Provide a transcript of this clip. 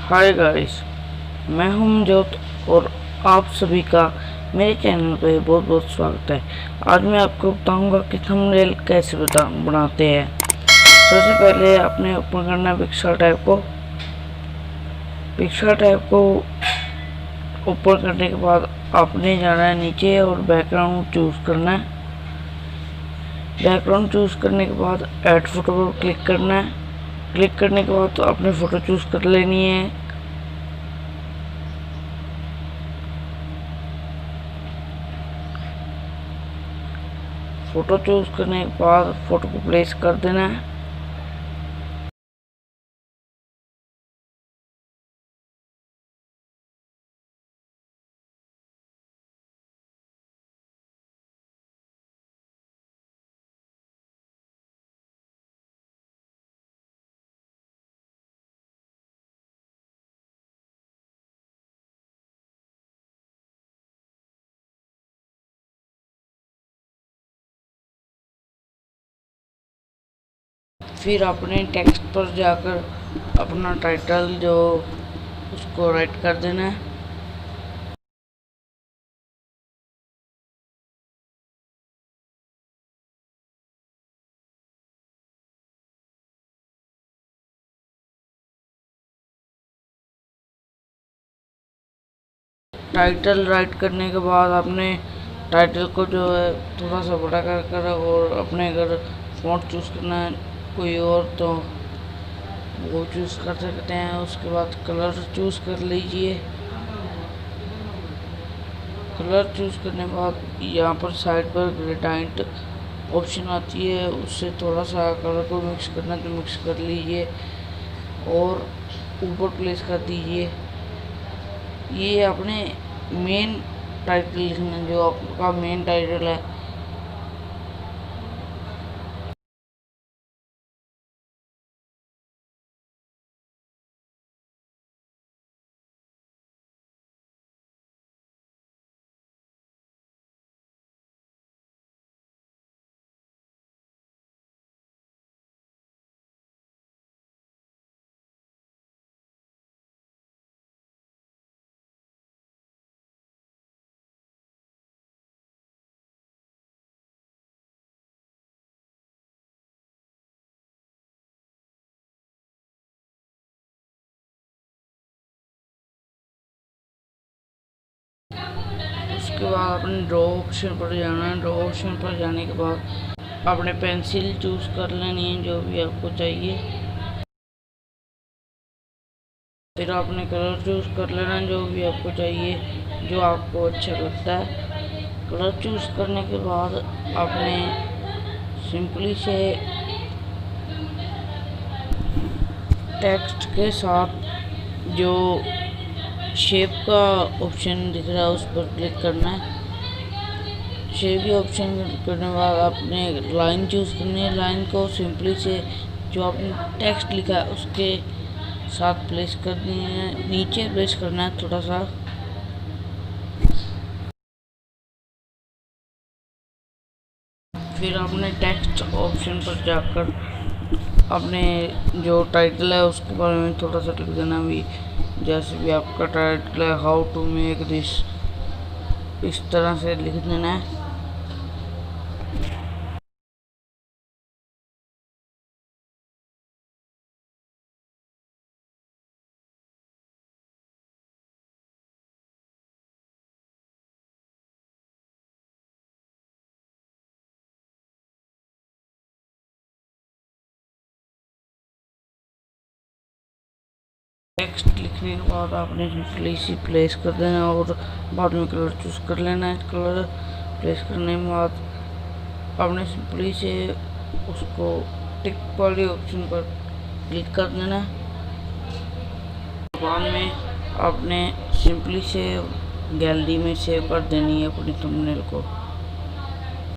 Hi guys, मैं हूं मनजोत और आप सभी का मेरे चैनल पे बहुत बहुत स्वागत है। आज मैं आपको बताऊंगा कि थंबनेल कैसे बनाते हैं। सबसे पहले आपने ओपन करना है पिक्चर टाइप को ओपन करने के बाद आपने जाना है नीचे और बैकग्राउंड चूज़ करना है। बैकग्राउंड चूज़ करने के बाद ऐड फोटो पर क्लिक करना है। क्लिक करने के बाद तो आपने फ़ोटो चूज़ कर लेनी है। फ़ोटो चूज़ करने के बाद फ़ोटो को प्लेस कर देना है। फिर अपने टेक्स्ट पर जाकर अपना टाइटल जो उसको राइट कर देना है। टाइटल राइट करने के बाद आपने टाइटल को जो है थोड़ा सा बड़ा कर और अपने अगर फॉन्ट चूज़ करना है कोई और तो वो चूज़ कर सकते हैं। उसके बाद कलर चूज़ कर लीजिए। कलर चूज़ करने के बाद यहाँ पर साइड पर ग्रेडाइंट ऑप्शन आती है, उससे थोड़ा सा कलर को मिक्स करना तो मिक्स कर लीजिए और ऊपर प्लेस कर दीजिए। ये अपने मेन टाइटल लिखना जो आपका मेन टाइटल है। उसके बाद अपने ड्रॉ ऑप्शन पर जाना है। ड्रॉ ऑप्शन पर जाने के बाद अपने पेंसिल चूज़ कर लेनी है जो भी आपको चाहिए। फिर आपने कलर चूज़ कर लेना है जो भी आपको चाहिए, जो आपको अच्छा लगता है। कलर चूज़ करने के बाद आपने सिंपली से टेक्स्ट के साथ जो शेप का ऑप्शन दिख रहा है उस पर क्लिक करना है। शेप के ऑप्शन करने के बाद आपने लाइन चूज़ करनी है। लाइन को सिंपली से जो आपने टेक्स्ट लिखा है उसके साथ प्लेस करनी है, नीचे प्लेस करना है थोड़ा सा। फिर आपने टेक्स्ट ऑप्शन पर जाकर अपने जो टाइटल है उसके बारे में थोड़ा सा लिख देना भी, जैसे भी आपका टाइटल है हाउ टू मेक दिस, इस तरह से लिख देना है। टेक्स्ट लिखने के बाद आपने सिंपली सी प्लेस कर देना और बाद में कलर चूज़ कर लेना है। कलर प्लेस करने के बाद आपने सिंपली से उसको टिक वाले ऑप्शन पर क्लिक कर देना है। बाद में आपने सिंपली से गैलरी में सेव कर देनी है अपनी थंबनेल को।